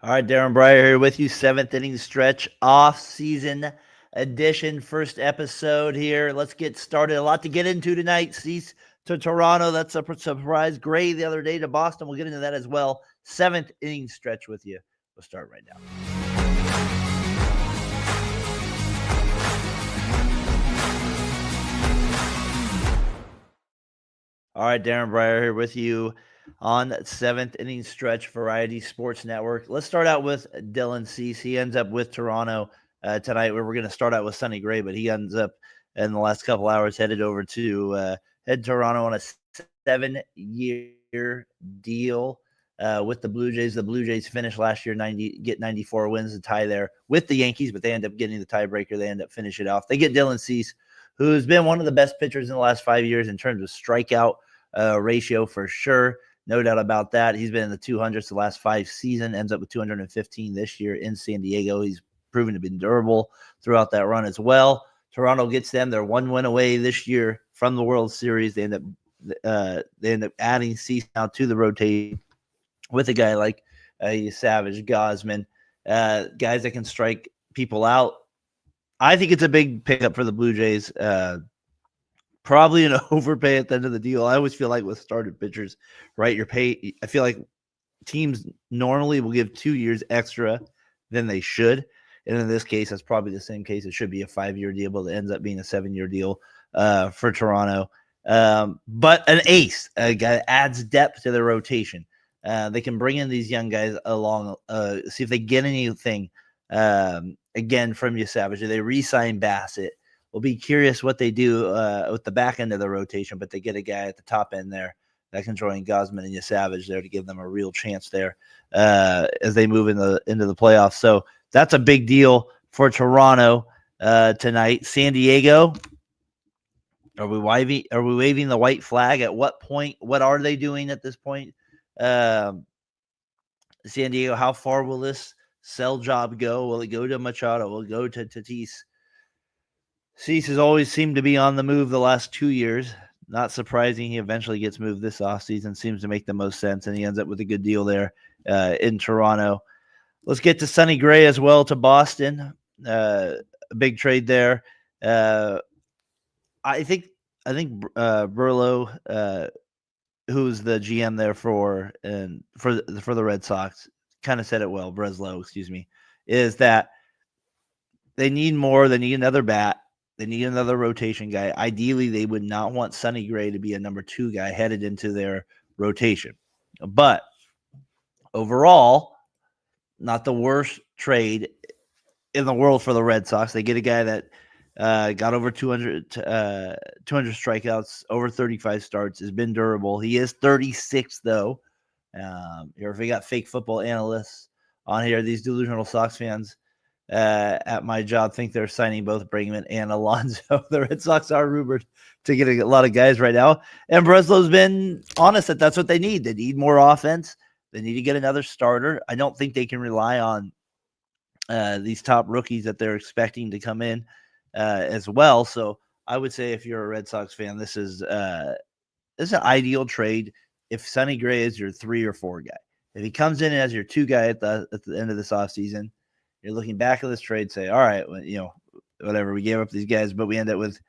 All right, Darren Breyer here with you. Seventh inning stretch, off-season edition, first episode here. Let's get started. A lot to get into tonight. Cease to Toronto. That's a surprise. Gray the other day to Boston. We'll get into that as well. Seventh inning stretch with you. We'll start right now. All right, Darren Breyer here with you on seventh inning stretch, Variety Sports Network. Let's start out with Dylan Cease. He ends up with Toronto tonight. We're going to start out with Sonny Gray, but he ends up in the last couple hours headed over to Toronto on a 7-year deal with the Blue Jays. The Blue Jays finished last year 94 wins, a tie there with the Yankees, but they end up getting the tiebreaker. They end up finishing it off. They get Dylan Cease, who's been one of the best pitchers in the last 5 years in terms of strikeout ratio for sure. No doubt about that. He's been in the 200s the last 5 seasons, ends up with 215 this year in San Diego. He's proven to be durable throughout that run as well. Toronto gets them. They're 1 win away this year from the World Series. They end up adding Cease now to the rotation with a guy like Savage, Gosman, guys that can strike people out. I think it's a big pickup for the Blue Jays. Probably an overpay at the end of the deal. I always feel like with started pitchers, right? I feel like teams normally will give 2 years extra than they should. And in this case, that's probably the same case. It should be a 5-year deal, but it ends up being a 7-year deal for Toronto. But an ace, a guy that adds depth to their rotation. They can bring in these young guys along, see if they get anything again from you, Savage. Do they re-sign Bassett? We'll be curious what they do with the back end of the rotation, but they get a guy at the top end there that can join Gosman and Savage there to give them a real chance there as they move into the playoffs. So that's a big deal for Toronto tonight. San Diego, are we waving the white flag? At what point? What are they doing at this point? San Diego, how far will this sell job go? Will it go to Machado? Will it go to Tatis? Cease has always seemed to be on the move the last 2 years. Not surprising. He eventually gets moved this offseason. Seems to make the most sense, and he ends up with a good deal there in Toronto. Let's get to Sonny Gray as well to Boston. A big trade there. I think Burlow, who's the GM there for the Red Sox, kind of said it well. Breslow, excuse me, is that they need more. They need another bat. They need another rotation guy. Ideally, they would not want Sonny Gray to be a number 2 guy headed into their rotation. But overall, not the worst trade in the world for the Red Sox. They get a guy that got over 200 strikeouts, over 35 starts, has been durable. He is 36, though. If we got fake football analysts on here, these delusional Sox fans at my job think they're signing both Bregman and Alonso. The Red Sox are rumored to get a lot of guys right now. And Breslow's been honest that that's what they need. They need more offense. They need to get another starter. I don't think they can rely on these top rookies that they're expecting to come in as well. So I would say if you're a Red Sox fan, this is an ideal trade if Sonny Gray is your 3 or 4 guy. If he comes in as your 2 guy at the end of this offseason, you're looking back at this trade, say, all right, well, whatever, we gave up these guys, but we end up with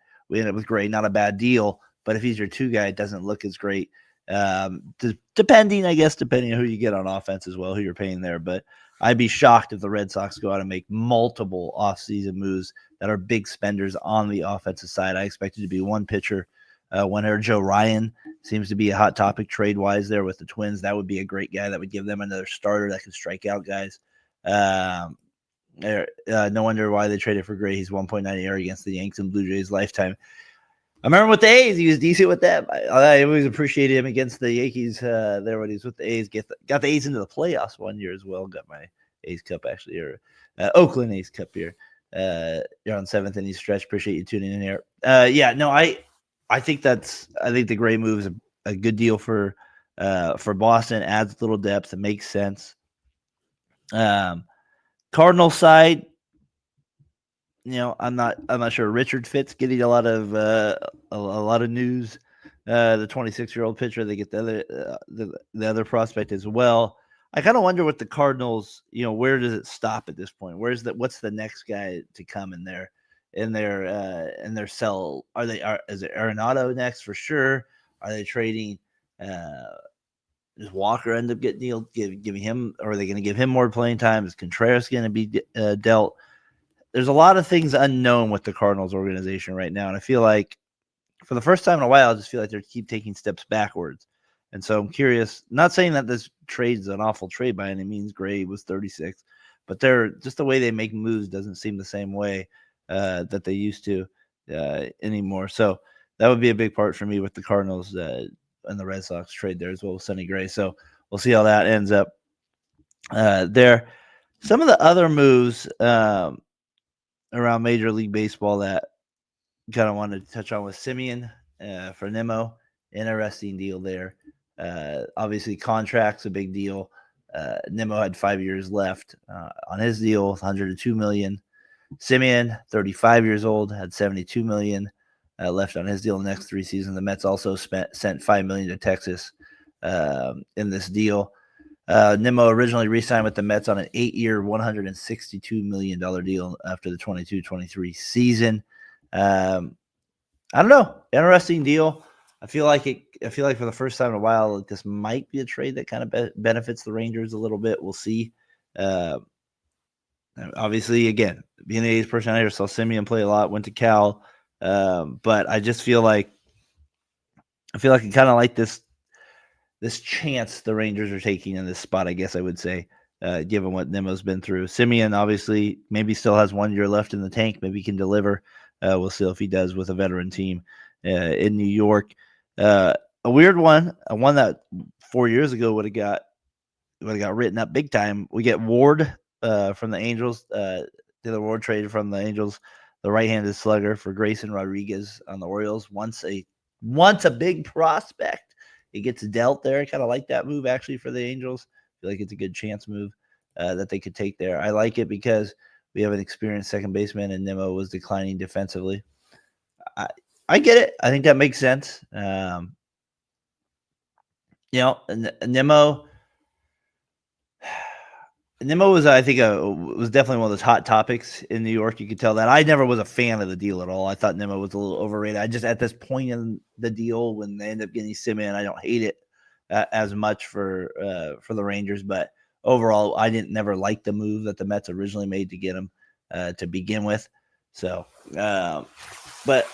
Gray, not a bad deal. But if he's your 2 guy, it doesn't look as great. Depending on who you get on offense as well, who you're paying there. But I'd be shocked if the Red Sox go out and make multiple offseason moves that are big spenders on the offensive side. I expect it to be one pitcher. Whenever Joe Ryan seems to be a hot topic trade-wise there with the Twins, that would be a great guy that would give them another starter that can strike out guys. No wonder why they traded for Gray. He's 1.9 ERA against the Yanks and Blue Jays lifetime. I remember with the A's, he was decent with that. I always appreciated him against the Yankees there when he was with the A's. Got the A's into the playoffs one year as well. Got my A's Cup actually, or Oakland A's Cup here. You're on 7th inning stretch. Appreciate you tuning in here. I think the Gray move is a good deal for Boston. Adds a little depth. It makes sense. Cardinal side, I'm not sure Richard Fitz getting a lot of news. The 26-year-old pitcher, they get the other prospect as well. I kind of wonder what the Cardinals, where does it stop at this point? What's the next guy to come in their sell? Is it Arenado next for sure? Are they trading? Does Walker end up getting dealt? Giving him, or are they going to give him more playing time? Is Contreras going to be dealt? There's a lot of things unknown with the Cardinals organization right now, and I feel like for the first time in a while, I just feel like they keep taking steps backwards. And so I'm curious, not saying that this trade is an awful trade by any means. Gray was 36, but they're just the way they make moves doesn't seem the same way that they used to anymore. So that would be a big part for me with the Cardinals and the Red Sox trade there as well with Sonny Gray. So we'll see how that ends up there. Some of the other moves around Major League Baseball that kind of wanted to touch on with Simeon for Nimmo. Interesting deal there. Obviously, contract's a big deal. Nimmo had 5 years left on his deal, $102 million. Simeon, 35 years old, had $72 million left on his deal in the next 3 seasons. The Mets also sent $5 million to Texas in this deal. Nimmo originally re-signed with the Mets on an 8-year, $162 million deal after the 22-23 season. I don't know. Interesting deal. I feel like for the first time in a while, this might be a trade that kind of benefits the Rangers a little bit. We'll see. Obviously, again, being the A's person out here, saw Simeon play a lot, went to Cal. But I just feel like I kind of like this chance the Rangers are taking in this spot, I guess I would say, given what Nimmo's been through. Simeon obviously maybe still has 1 year left in the tank. Maybe he can deliver. We'll see if he does with a veteran team in New York. A weird one, one that 4 years ago would have got written up big time. We get Ward from the Angels. Taylor Ward traded from the Angels, the right-handed slugger, for Grayson Rodriguez on the Orioles. Once a big prospect, he gets dealt there. I kind of like that move actually for the Angels. I feel like it's a good chance move that they could take there. I like it because we have an experienced second baseman, and Nimmo was declining defensively. I get it. I think that makes sense. Nimmo was, I think, was definitely one of those hot topics in New York. You could tell that. I never was a fan of the deal at all. I thought Nimmo was a little overrated. I just, at this point in the deal, when they end up getting Simeon, I don't hate it as much for the Rangers. But overall, I never like the move that the Mets originally made to get him to begin with. So, but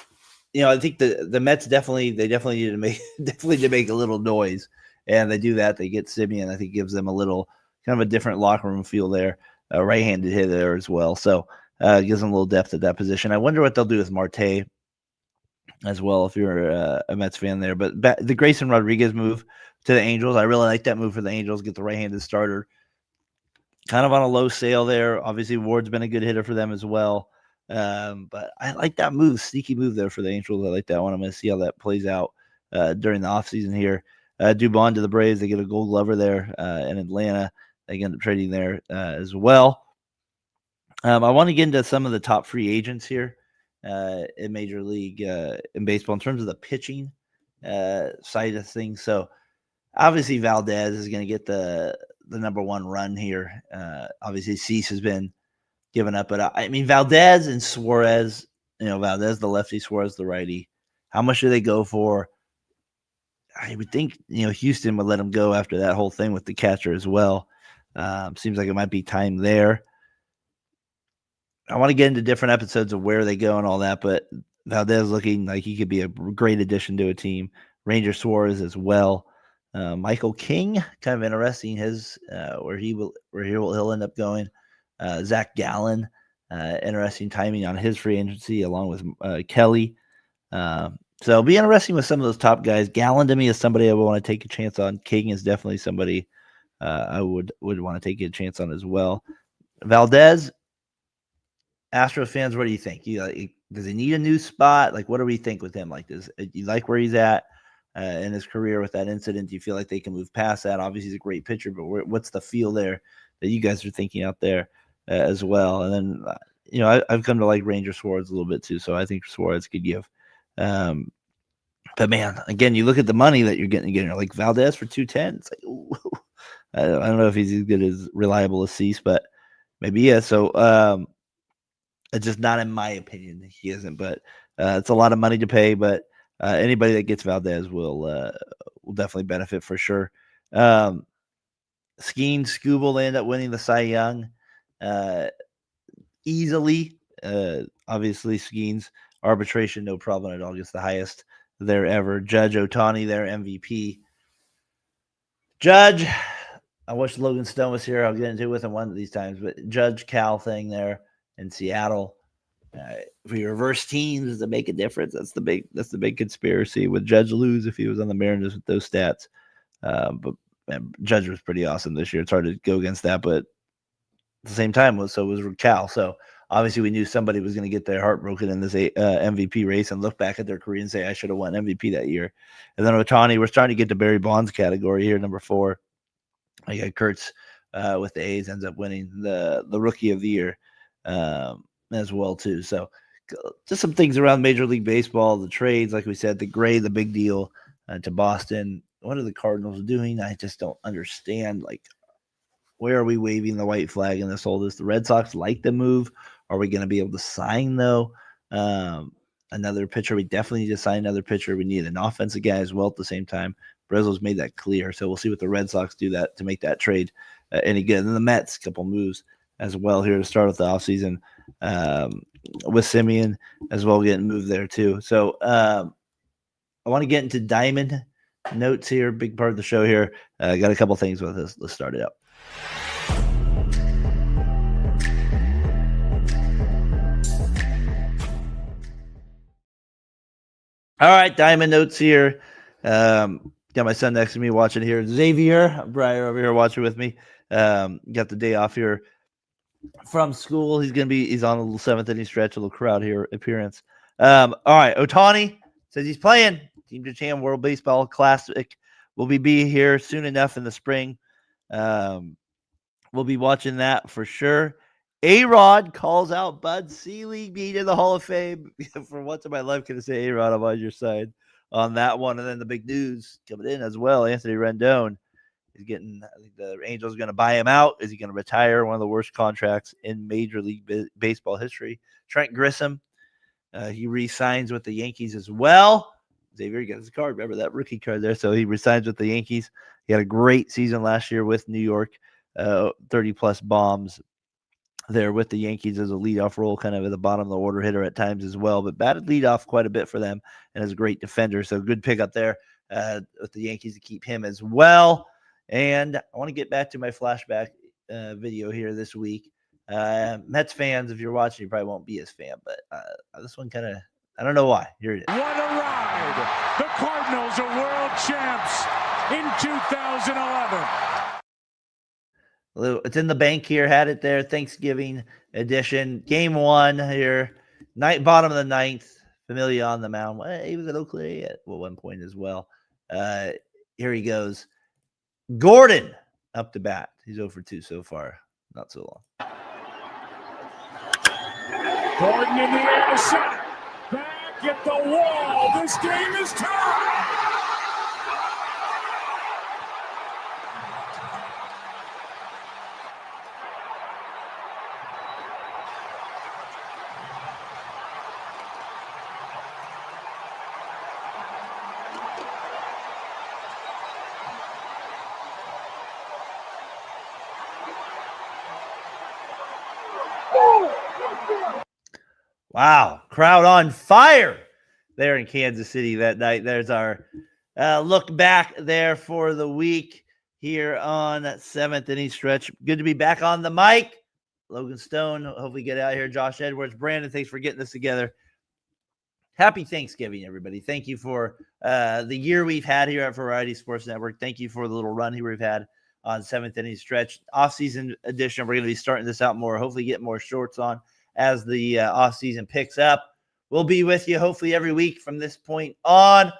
I think the Mets definitely need to make a little noise, and they do that. They get Simeon. I think gives them a little kind of a different locker room feel there. Right-handed hitter there as well, so gives them a little depth at that position. I wonder what they'll do with Marte as well, if you're a Mets fan there. But the Grayson Rodriguez move to the Angels, I really like that move for the Angels. Get the right-handed starter, kind of on a low sale there. Obviously, Ward's been a good hitter for them as well. But I like that move, sneaky move there for the Angels. I like that one. I'm going to see how that plays out during the offseason here. Dubon to the Braves. They get a Gold Glover there in Atlanta. They end up trading there as well. I want to get into some of the top free agents here in Major League in baseball in terms of the pitching side of things. So obviously Valdez is going to get the number one run here. Obviously Cease has been given up, but I mean Valdez and Suarez. Valdez the lefty, Suarez the righty. How much do they go for? I would think Houston would let him go after that whole thing with the catcher as well. Seems like it might be time there. I want to get into different episodes of where they go and all that, but Valdez looking like he could be a great addition to a team. Ranger Suarez as well. Michael King, kind of interesting. His he'll end up going. Zach Gallen, interesting timing on his free agency along with Kelly. So it'll be interesting with some of those top guys. Gallen to me is somebody I would want to take a chance on. King is definitely somebody I would want to take a chance on as well. Valdez, Astros fans, what do you think? Does he need a new spot? Like, what do we think with him? Like, do you like where he's at in his career with that incident? Do you feel like they can move past that? Obviously, he's a great pitcher, but what's the feel there that you guys are thinking out there as well? And then, I've come to like Ranger Suarez a little bit too, so I think Suarez could give. But man, again, you look at the money that you're getting like Valdez for $210. It's like, ooh, I don't know if he's as good as reliable as Cease, but maybe he is. So it's just not in my opinion. He isn't, but it's a lot of money to pay. But anybody that gets Valdez will definitely benefit for sure. Skeen Scoob will end up winning the Cy Young easily. Obviously, Skeen's arbitration, no problem at all. Gets the highest there ever. Judge Ohtani, their MVP. Judge, I wish Logan Stone was here. I'll get into it with him one of these times. But Judge Cal thing there in Seattle. If we reverse teams, does it make a difference? That's the big conspiracy. Would Judge lose if he was on the Mariners with those stats? But man, Judge was pretty awesome this year. It's hard to go against that, but at the same time, so was Cal. So obviously, we knew somebody was going to get their heart broken in this MVP race and look back at their career and say, "I should have won MVP that year." And then Ohtani, we're starting to get to Barry Bonds category here, number 4. I got Kurtz with the A's ends up winning the Rookie of the Year as well too. So just some things around Major League Baseball, the trades, like we said, the Gray, the big deal to Boston. What are the Cardinals doing? I just don't understand. Like, where are we waving the white flag in this whole this? The Red Sox like the move. Are we going to be able to sign, though, another pitcher? We definitely need to sign another pitcher. We need an offensive guy as well at the same time. Breslo's made that clear. So we'll see what the Red Sox do that to make that trade any good. And then the Mets, a couple moves as well here to start with the offseason with Simeon as well getting moved there too. So I want to get into Diamond notes here, big part of the show here. Got a couple things with us. Let's start it up. All right, Diamond notes here. Got my son next to me watching here. Xavier Breyer over here watching with me. Got the day off here from school. He's on a little 7th inning stretch, a little crowd here appearance. All right, Ohtani says he's playing. Team Japan World Baseball Classic will be here soon enough in the spring. We'll be watching that for sure. A-Rod calls out Bud Selig being in the Hall of Fame. For once in my life, can I say, A-Rod, I'm on your side on that one. And then the big news coming in as well. Anthony Rendon is getting, I think the Angels are going to buy him out. Is he going to retire? One of the worst contracts in Major League Baseball history. Trent Grisham, he re-signs with the Yankees as well. Xavier got his card. Remember that rookie card there. So he resigns with the Yankees. He had a great season last year with New York, 30-plus bombs there with the Yankees as a leadoff role, kind of at the bottom of the order hitter at times as well, but batted leadoff quite a bit for them and is a great defender. So good pick up there with the Yankees to keep him as well. And I want to get back to my flashback video here this week. Mets fans, if you're watching, you probably won't be as fan, but this one kind of, I don't know why. Here it is. What a ride! The Cardinals are world champs in 2011. It's in the bank here. Had it there. Thanksgiving edition. Game 1 here. Bottom of the 9th. Familia on the mound. He was at Oakley at one point as well. Here he goes. Gordon up to bat. He's 0 for 2 so far. Not so long. Gordon in the air, shot. Back at the wall. This game is tied. Wow, crowd on fire there in Kansas City that night. There's our look back there for the week here on 7th inning stretch. Good to be back on the mic. Logan Stone, hopefully get out here. Josh Edwards, Brandon, thanks for getting this together. Happy Thanksgiving, everybody. Thank you for the year we've had here at Variety Sports Network. Thank you for the little run here we've had on 7th inning stretch. Off-season edition, we're going to be starting this out more, hopefully get more shorts on as the off-season picks up. We'll be with you hopefully every week from this point on.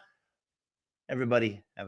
Everybody, have a